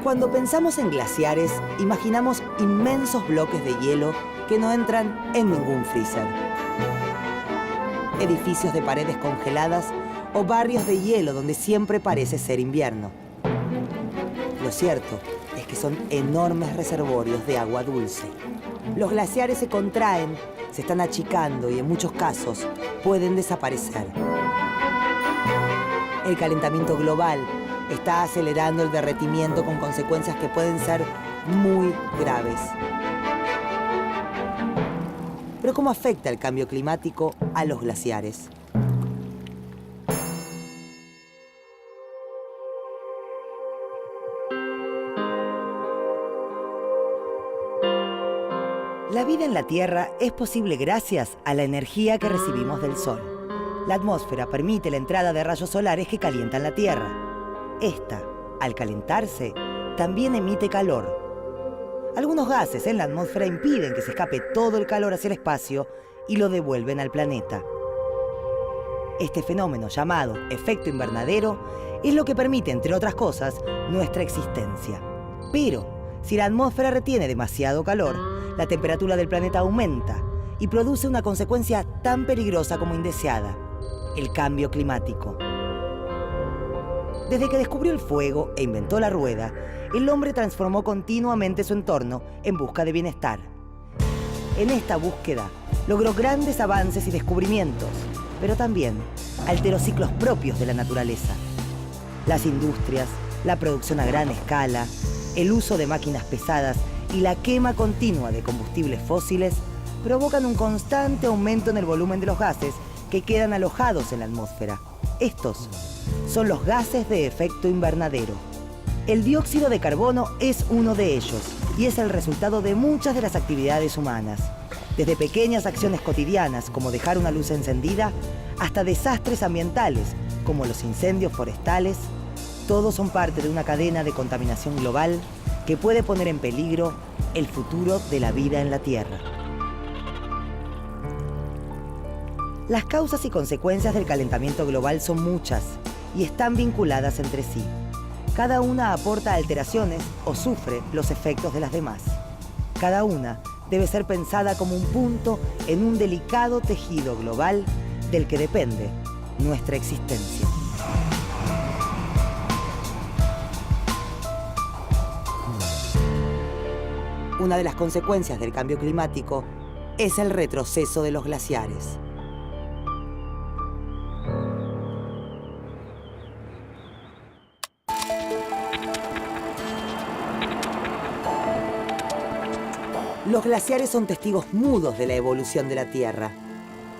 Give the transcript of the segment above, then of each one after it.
Cuando pensamos en glaciares, imaginamos inmensos bloques de hielo que no entran en ningún freezer. Edificios de paredes congeladas o barrios de hielo donde siempre parece ser invierno. Lo cierto es que son enormes reservorios de agua dulce. Los glaciares se contraen, se están achicando y en muchos casos pueden desaparecer. El calentamiento global está acelerando el derretimiento con consecuencias que pueden ser muy graves. Pero ¿cómo afecta el cambio climático a los glaciares? La vida en la Tierra es posible gracias a la energía que recibimos del Sol. La atmósfera permite la entrada de rayos solares que calientan la Tierra. Esta, al calentarse, también emite calor. Algunos gases en la atmósfera impiden que se escape todo el calor hacia el espacio y lo devuelven al planeta. Este fenómeno, llamado efecto invernadero, es lo que permite, entre otras cosas, nuestra existencia. Pero, si la atmósfera retiene demasiado calor, la temperatura del planeta aumenta y produce una consecuencia tan peligrosa como indeseada: el cambio climático. Desde que descubrió el fuego e inventó la rueda, el hombre transformó continuamente su entorno en busca de bienestar. En esta búsqueda, logró grandes avances y descubrimientos, pero también alteró ciclos propios de la naturaleza. Las industrias, la producción a gran escala, el uso de máquinas pesadas y la quema continua de combustibles fósiles provocan un constante aumento en el volumen de los gases que quedan alojados en la atmósfera. Estos son los gases de efecto invernadero. El dióxido de carbono es uno de ellos y es el resultado de muchas de las actividades humanas. Desde pequeñas acciones cotidianas como dejar una luz encendida hasta desastres ambientales como los incendios forestales, todos son parte de una cadena de contaminación global que puede poner en peligro el futuro de la vida en la Tierra. Las causas y consecuencias del calentamiento global son muchas y están vinculadas entre sí. Cada una aporta alteraciones o sufre los efectos de las demás. Cada una debe ser pensada como un punto en un delicado tejido global del que depende nuestra existencia. Una de las consecuencias del cambio climático es el retroceso de los glaciares. Los glaciares son testigos mudos de la evolución de la Tierra.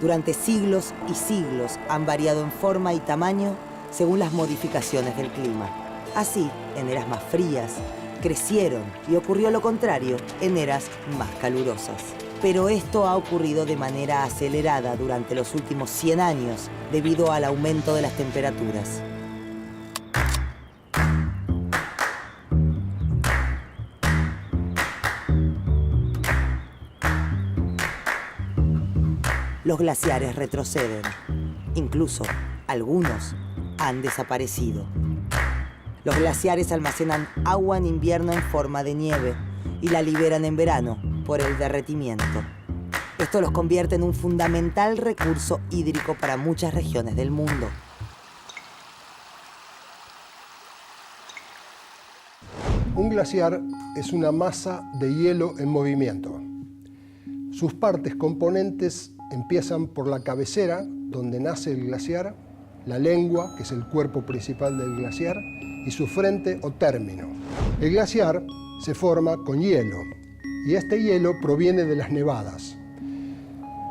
Durante siglos y siglos han variado en forma y tamaño según las modificaciones del clima. Así, en eras más frías, crecieron y ocurrió lo contrario en eras más calurosas. Pero esto ha ocurrido de manera acelerada durante los últimos 100 años debido al aumento de las temperaturas. Los glaciares retroceden. Incluso, algunos han desaparecido. Los glaciares almacenan agua en invierno en forma de nieve y la liberan en verano por el derretimiento. Esto los convierte en un fundamental recurso hídrico para muchas regiones del mundo. Un glaciar es una masa de hielo en movimiento. Sus partes componentes empiezan por la cabecera, donde nace el glaciar, la lengua, que es el cuerpo principal del glaciar, y su frente o término. El glaciar se forma con hielo, y este hielo proviene de las nevadas.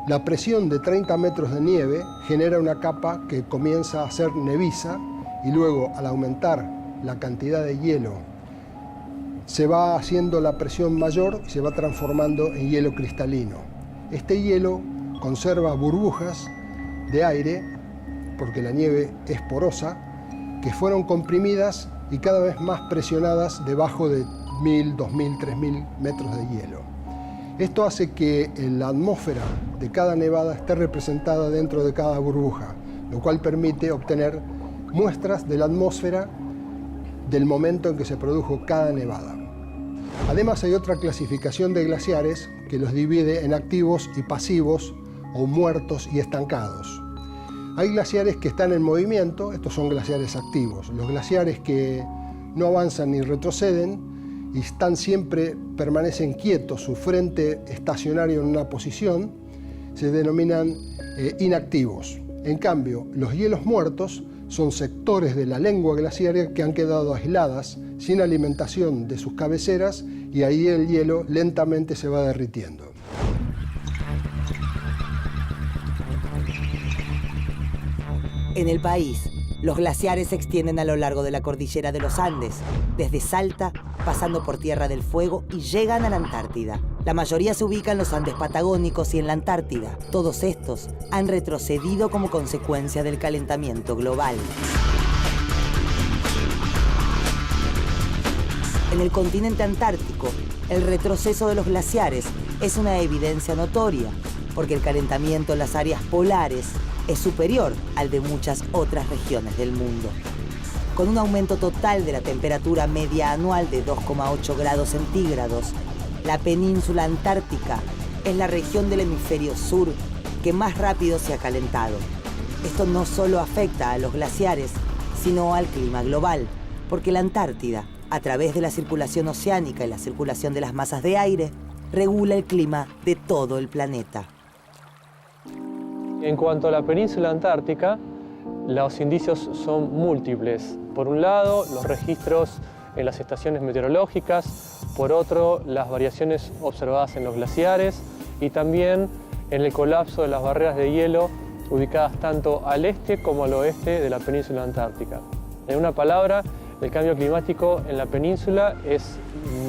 La presión de 30 metros de nieve genera una capa que comienza a ser neviza, y luego, al aumentar la cantidad de hielo, se va haciendo la presión mayor y se va transformando en hielo cristalino. Este hielo conserva burbujas de aire, porque la nieve es porosa, que fueron comprimidas y cada vez más presionadas debajo de 1000, 2000, 3000 metros de hielo. Esto hace que la atmósfera de cada nevada esté representada dentro de cada burbuja, lo cual permite obtener muestras de la atmósfera del momento en que se produjo cada nevada. Además, hay otra clasificación de glaciares que los divide en activos y pasivos, o muertos y estancados. Hay glaciares que están en movimiento, estos son glaciares activos. Los glaciares que no avanzan ni retroceden y permanecen quietos, su frente estacionario en una posición, se denominan inactivos. En cambio, los hielos muertos son sectores de la lengua glaciaria que han quedado aisladas, sin alimentación de sus cabeceras, y ahí el hielo lentamente se va derritiendo. En el país, los glaciares se extienden a lo largo de la cordillera de los Andes, desde Salta, pasando por Tierra del Fuego y llegan a la Antártida. La mayoría se ubica en los Andes patagónicos y en la Antártida. Todos estos han retrocedido como consecuencia del calentamiento global. En el continente antártico, el retroceso de los glaciares es una evidencia notoria, porque el calentamiento en las áreas polares es superior al de muchas otras regiones del mundo. Con un aumento total de la temperatura media anual de 2,8 grados centígrados, la península antártica es la región del hemisferio sur que más rápido se ha calentado. Esto no solo afecta a los glaciares, sino al clima global, porque la Antártida, a través de la circulación oceánica y la circulación de las masas de aire, regula el clima de todo el planeta. En cuanto a la península antártica, los indicios son múltiples. Por un lado, los registros en las estaciones meteorológicas, por otro, las variaciones observadas en los glaciares y también en el colapso de las barreras de hielo ubicadas tanto al este como al oeste de la península antártica. En una palabra, el cambio climático en la península es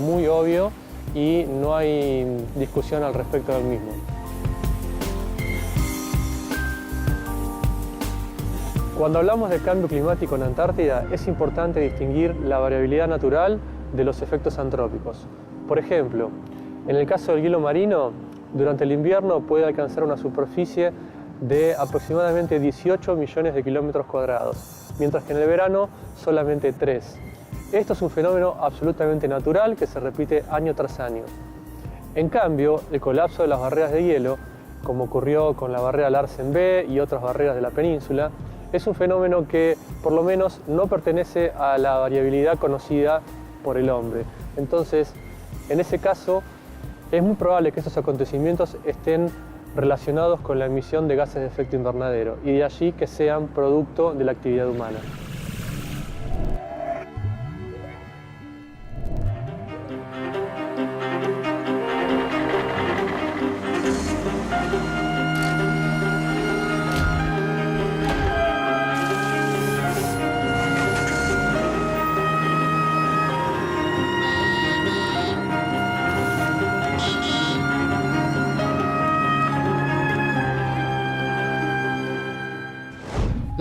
muy obvio y no hay discusión al respecto del mismo. Cuando hablamos del cambio climático en Antártida, es importante distinguir la variabilidad natural de los efectos antrópicos. Por ejemplo, en el caso del hielo marino, durante el invierno puede alcanzar una superficie de aproximadamente 18 millones de kilómetros cuadrados, mientras que en el verano solamente 3. Esto es un fenómeno absolutamente natural que se repite año tras año. En cambio, el colapso de las barreras de hielo, como ocurrió con la barrera Larsen B y otras barreras de la península, es un fenómeno que por lo menos no pertenece a la variabilidad conocida por el hombre. Entonces, en ese caso, es muy probable que estos acontecimientos estén relacionados con la emisión de gases de efecto invernadero y de allí que sean producto de la actividad humana.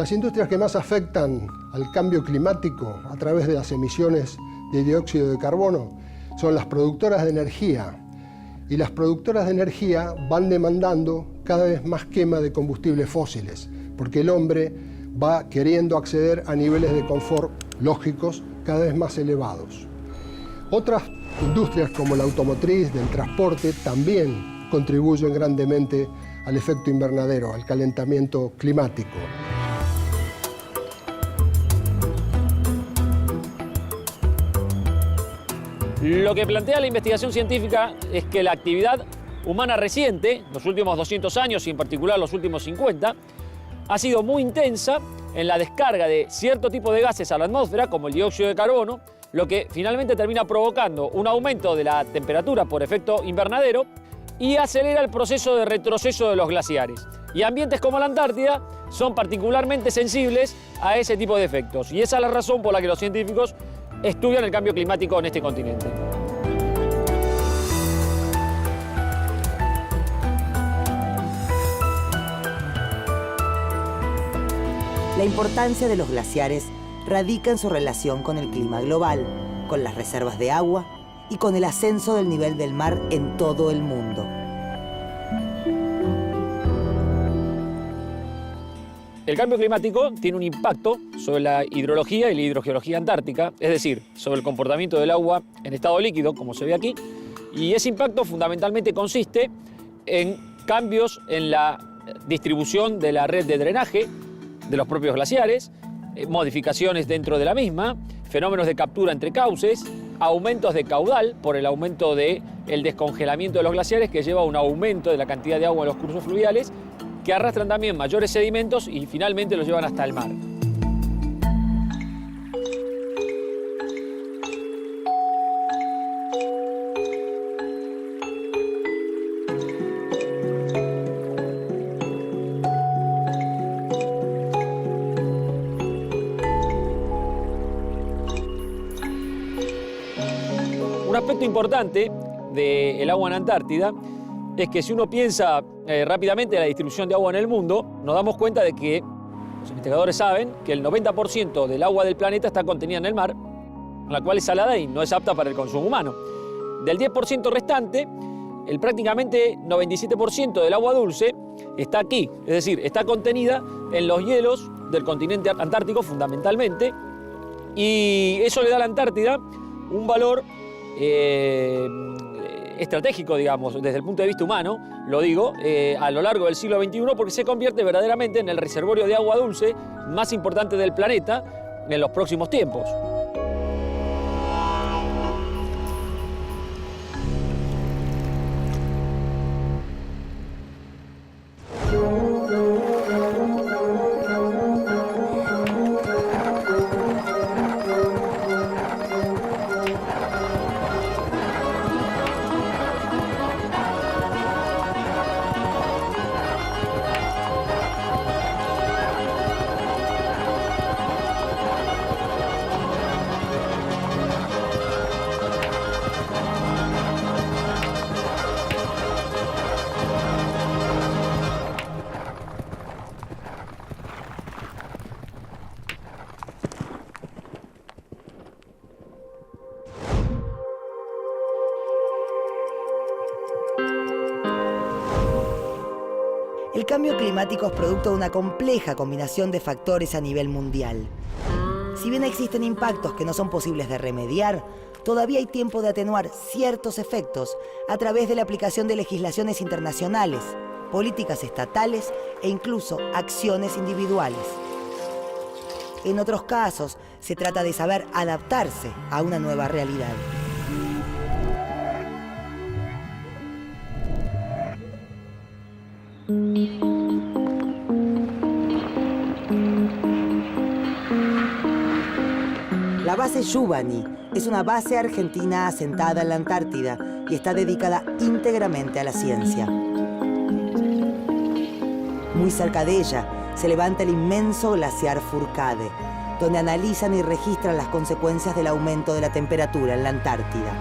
Las industrias que más afectan al cambio climático a través de las emisiones de dióxido de carbono son las productoras de energía. Y las productoras de energía van demandando cada vez más quema de combustibles fósiles, porque el hombre va queriendo acceder a niveles de confort lógicos cada vez más elevados. Otras industrias como la automotriz, del transporte, también contribuyen grandemente al efecto invernadero, al calentamiento climático. Lo que plantea la investigación científica es que la actividad humana reciente, los últimos 200 años y en particular los últimos 50, ha sido muy intensa en la descarga de cierto tipo de gases a la atmósfera, como el dióxido de carbono, lo que finalmente termina provocando un aumento de la temperatura por efecto invernadero y acelera el proceso de retroceso de los glaciares. Y ambientes como la Antártida son particularmente sensibles a ese tipo de efectos. Y esa es la razón por la que los científicos estudian el cambio climático en este continente. La importancia de los glaciares radica en su relación con el clima global, con las reservas de agua y con el ascenso del nivel del mar en todo el mundo. El cambio climático tiene un impacto sobre la hidrología y la hidrogeología antártica, es decir, sobre el comportamiento del agua en estado líquido, como se ve aquí, y ese impacto fundamentalmente consiste en cambios en la distribución de la red de drenaje de los propios glaciares, modificaciones dentro de la misma, fenómenos de captura entre cauces, aumentos de caudal por el aumento del descongelamiento de los glaciares, que lleva a un aumento de la cantidad de agua en los cursos fluviales, que arrastran también mayores sedimentos y finalmente los llevan hasta el mar. Un aspecto importante del agua en Antártida es que si uno piensa rápidamente en la distribución de agua en el mundo, nos damos cuenta de que los investigadores saben que el 90% del agua del planeta está contenida en el mar, la cual es salada y no es apta para el consumo humano. Del 10% restante, el prácticamente 97% del agua dulce está aquí, es decir, está contenida en los hielos del continente antártico fundamentalmente, y eso le da a la Antártida un valor estratégico, digamos, desde el punto de vista humano, lo digo, a lo largo del siglo XXI, porque se convierte verdaderamente en el reservorio de agua dulce más importante del planeta en los próximos tiempos. El cambio climático es producto de una compleja combinación de factores a nivel mundial. Si bien existen impactos que no son posibles de remediar, todavía hay tiempo de atenuar ciertos efectos a través de la aplicación de legislaciones internacionales, políticas estatales e incluso acciones individuales. En otros casos, se trata de saber adaptarse a una nueva realidad. La base Yubani es una base argentina asentada en la Antártida y está dedicada íntegramente a la ciencia. Muy cerca de ella se levanta el inmenso glaciar Fourcade, donde analizan y registran las consecuencias del aumento de la temperatura en la Antártida.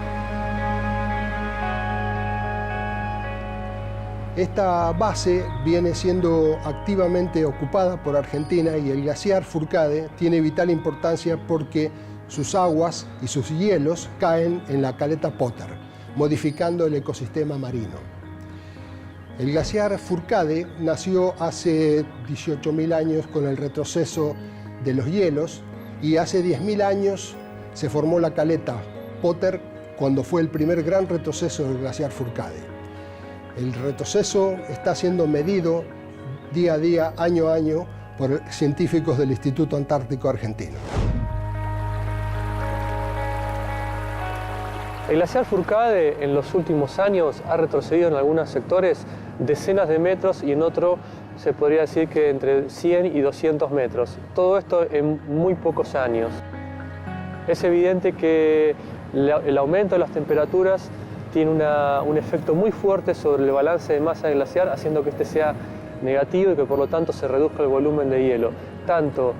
Esta base viene siendo activamente ocupada por Argentina y el glaciar Fourcade tiene vital importancia porque sus aguas y sus hielos caen en la caleta Potter, modificando el ecosistema marino. El glaciar Fourcade nació hace 18.000 años con el retroceso de los hielos y hace 10.000 años se formó la caleta Potter cuando fue el primer gran retroceso del glaciar Fourcade. El retroceso está siendo medido día a día, año a año, por científicos del Instituto Antártico Argentino. El glaciar Fourcade en los últimos años ha retrocedido en algunos sectores decenas de metros y en otro se podría decir que entre 100 y 200 metros. Todo esto en muy pocos años. Es evidente que el aumento de las temperaturas tiene un efecto muy fuerte sobre el balance de masa del glaciar, haciendo que este sea negativo y que por lo tanto se reduzca el volumen de hielo, tanto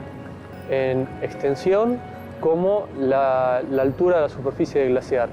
en extensión como la altura de la superficie del glaciar.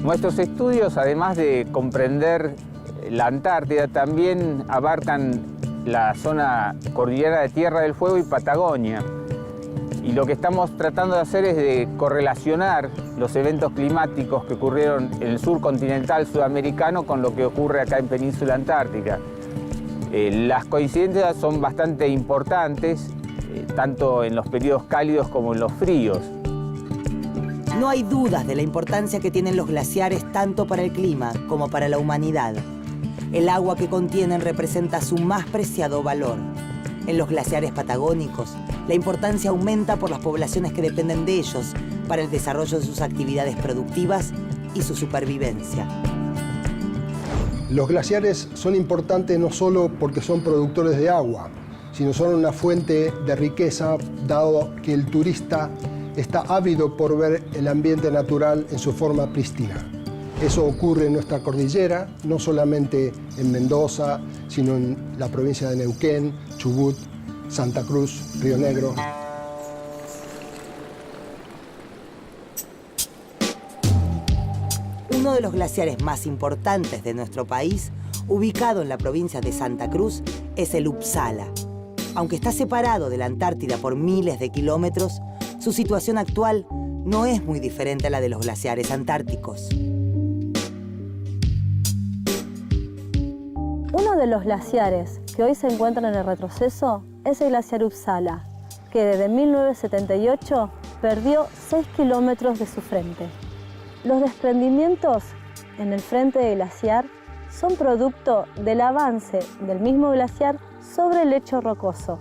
Nuestros estudios, además de comprender la Antártida, también abarcan la zona cordillera de Tierra del Fuego y Patagonia. Y lo que estamos tratando de hacer es de correlacionar los eventos climáticos que ocurrieron en el sur continental sudamericano con lo que ocurre acá en Península Antártica. Las coincidencias son bastante importantes, tanto en los periodos cálidos como en los fríos. No hay dudas de la importancia que tienen los glaciares tanto para el clima como para la humanidad. El agua que contienen representa su más preciado valor. En los glaciares patagónicos, la importancia aumenta por las poblaciones que dependen de ellos para el desarrollo de sus actividades productivas y su supervivencia. Los glaciares son importantes no solo porque son productores de agua, sino son una fuente de riqueza, dado que el turista está ávido por ver el ambiente natural en su forma prístina. Eso ocurre en nuestra cordillera, no solamente en Mendoza, sino en la provincia de Neuquén, Chubut, Santa Cruz, Río Negro. Uno de los glaciares más importantes de nuestro país, ubicado en la provincia de Santa Cruz, es el Uppsala. Aunque está separado de la Antártida por miles de kilómetros, su situación actual no es muy diferente a la de los glaciares antárticos. Uno de los glaciares que hoy se encuentran en el retroceso es el glaciar Uppsala, que desde 1978 perdió 6 kilómetros de su frente. Los desprendimientos en el frente del glaciar son producto del avance del mismo glaciar sobre el lecho rocoso,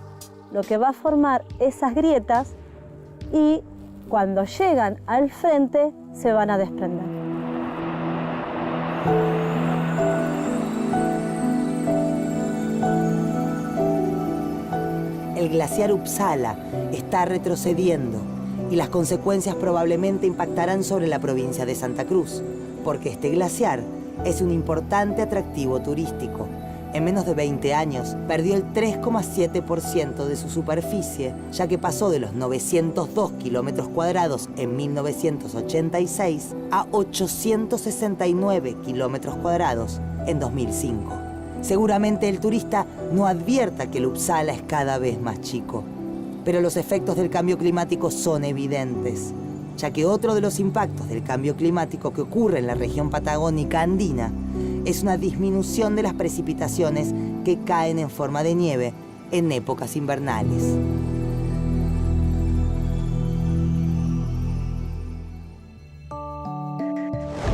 lo que va a formar esas grietas y cuando llegan al frente se van a desprender. El glaciar Uppsala está retrocediendo y las consecuencias probablemente impactarán sobre la provincia de Santa Cruz, porque este glaciar es un importante atractivo turístico. En menos de 20 años perdió el 3,7% de su superficie, ya que pasó de los 902 kilómetros cuadrados en 1986 a 869 kilómetros cuadrados en 2005. Seguramente el turista no advierta que el Uppsala es cada vez más chico, pero los efectos del cambio climático son evidentes, ya que otro de los impactos del cambio climático que ocurre en la región patagónica andina es una disminución de las precipitaciones que caen en forma de nieve en épocas invernales.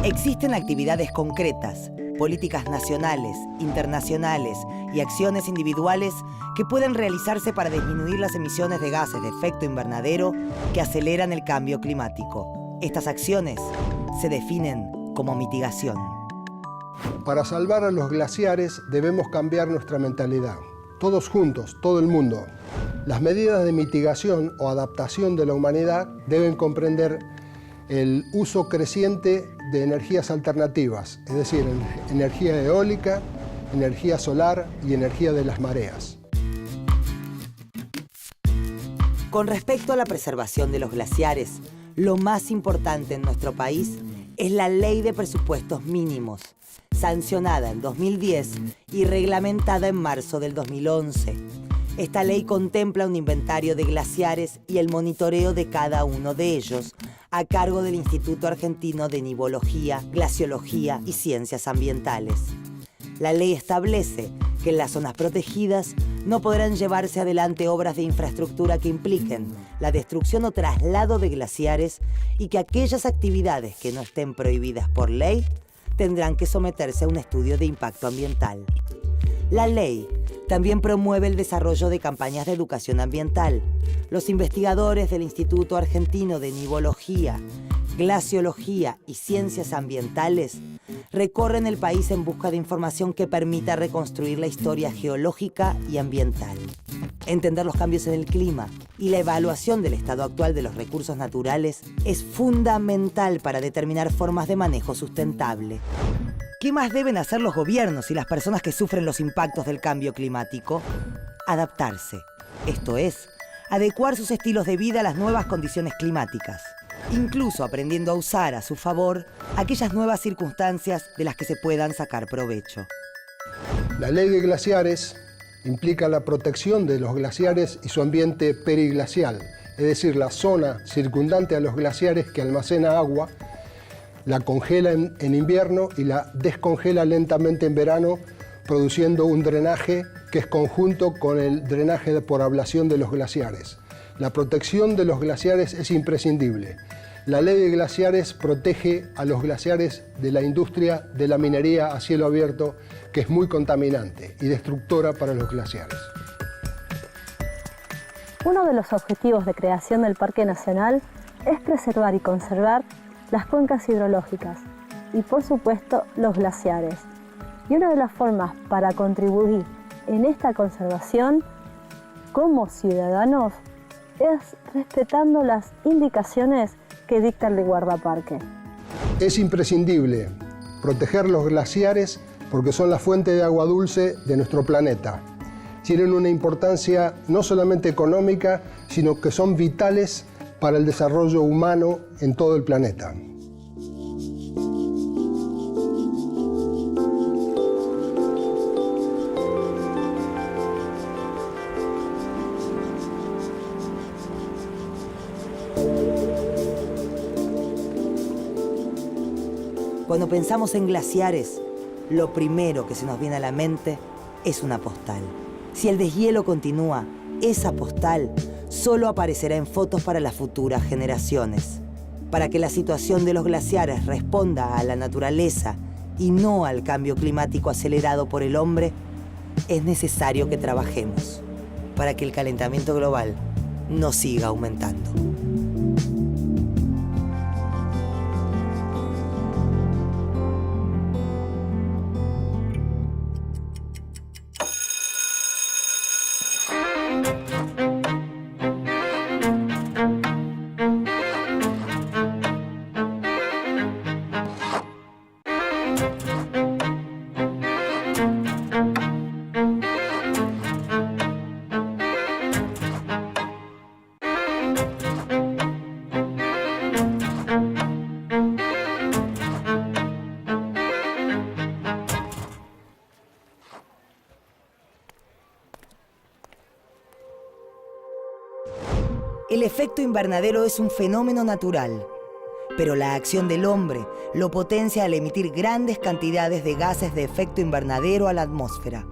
Existen actividades concretas, políticas nacionales, internacionales y acciones individuales que pueden realizarse para disminuir las emisiones de gases de efecto invernadero que aceleran el cambio climático. Estas acciones se definen como mitigación. Para salvar a los glaciares debemos cambiar nuestra mentalidad. Todos juntos, todo el mundo. Las medidas de mitigación o adaptación de la humanidad deben comprender el uso creciente de energías alternativas, es decir, energía eólica, energía solar y energía de las mareas. Con respecto a la preservación de los glaciares, lo más importante en nuestro país es la Ley de Presupuestos Mínimos, sancionada en 2010 y reglamentada en marzo del 2011. Esta ley contempla un inventario de glaciares y el monitoreo de cada uno de ellos, a cargo del Instituto Argentino de Nivología, Glaciología y Ciencias Ambientales. La ley establece que en las zonas protegidas no podrán llevarse adelante obras de infraestructura que impliquen la destrucción o traslado de glaciares y que aquellas actividades que no estén prohibidas por ley tendrán que someterse a un estudio de impacto ambiental. La ley también promueve el desarrollo de campañas de educación ambiental. Los investigadores del Instituto Argentino de Nivología, Glaciología y Ciencias Ambientales recorren el país en busca de información que permita reconstruir la historia geológica y ambiental. Entender los cambios en el clima y la evaluación del estado actual de los recursos naturales es fundamental para determinar formas de manejo sustentable. ¿Qué más deben hacer los gobiernos y las personas que sufren los impactos del cambio climático? Adaptarse, esto es, adecuar sus estilos de vida a las nuevas condiciones climáticas. incluso aprendiendo a usar a su favor aquellas nuevas circunstancias de las que se puedan sacar provecho. La ley de glaciares implica la protección de los glaciares y su ambiente periglacial, es decir, la zona circundante a los glaciares que almacena agua, la congela en invierno y la descongela lentamente en verano, produciendo un drenaje que es conjunto con el drenaje por ablación de los glaciares. La protección de los glaciares es imprescindible. La ley de glaciares protege a los glaciares de la industria de la minería a cielo abierto, que es muy contaminante y destructora para los glaciares. Uno de los objetivos de creación del Parque Nacional es preservar y conservar las cuencas hidrológicas y, por supuesto, los glaciares. Y una de las formas para contribuir en esta conservación como ciudadanos es respetando las indicaciones que dicta el guardaparque. Es imprescindible proteger los glaciares porque son la fuente de agua dulce de nuestro planeta. Tienen una importancia no solamente económica, sino que son vitales para el desarrollo humano en todo el planeta. Cuando pensamos en glaciares, lo primero que se nos viene a la mente es una postal. Si el deshielo continúa, esa postal solo aparecerá en fotos para las futuras generaciones. Para que la situación de los glaciares responda a la naturaleza y no al cambio climático acelerado por el hombre, es necesario que trabajemos para que el calentamiento global no siga aumentando. El efecto invernadero es un fenómeno natural, pero la acción del hombre lo potencia al emitir grandes cantidades de gases de efecto invernadero a la atmósfera.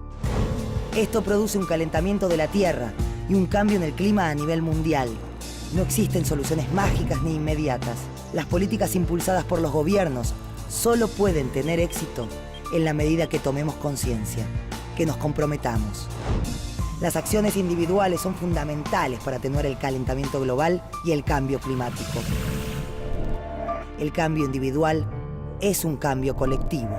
Esto produce un calentamiento de la Tierra y un cambio en el clima a nivel mundial. No existen soluciones mágicas ni inmediatas. Las políticas impulsadas por los gobiernos solo pueden tener éxito en la medida que tomemos conciencia, que nos comprometamos. Las acciones individuales son fundamentales para atenuar el calentamiento global y el cambio climático. El cambio individual es un cambio colectivo.